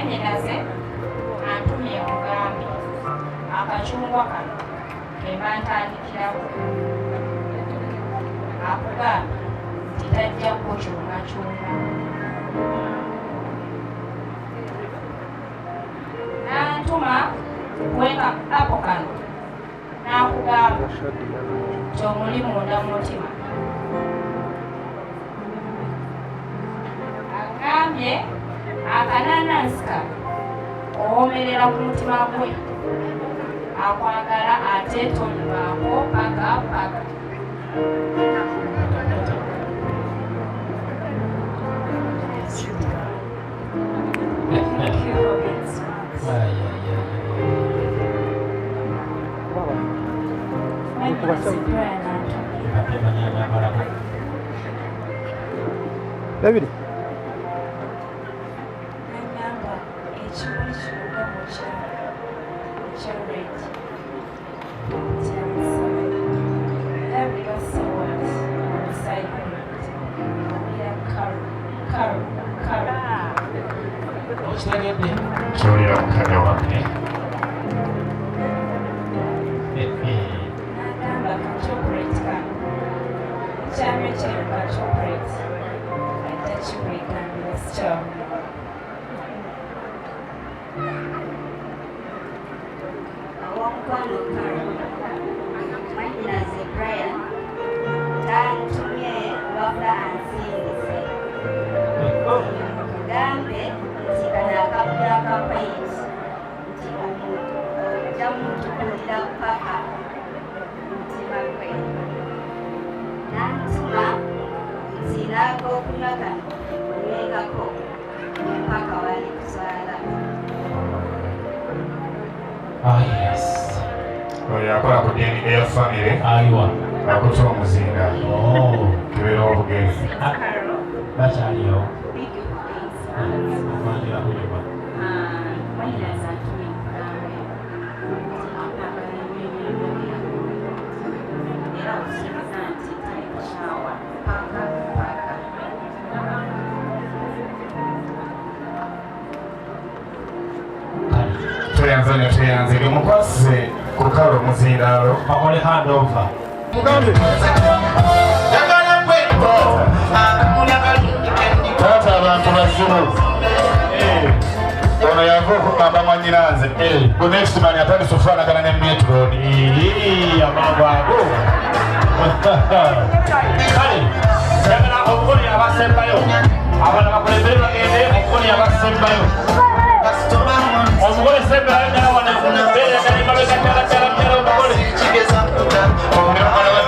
mwannyinaze antumye mugambe akacungwa kano kemba ntandikirako akugambye nti tajjako kyongacunga n'antuma kuweka ako kano n'akugamba kyomuli munda mu mutima agambye akananansi kano owomerera ku mutima gwe akwagala ate tonywaako paka paka David. Kyolira mukadde wange yakola ku DNA ya famire Aiwa. akutwa omuzinga kibeera obugenzi Bakyaliyo. tweyanze mukwasize ku kalo muzindaalo bakole handover taata abantu bazibu ono yava okugamba mwanyinanze ku next man atandise okufaanagana ne metroni amangu ago kale njagala okukola abasembayo abana bakulembere bagende okukola abasembayo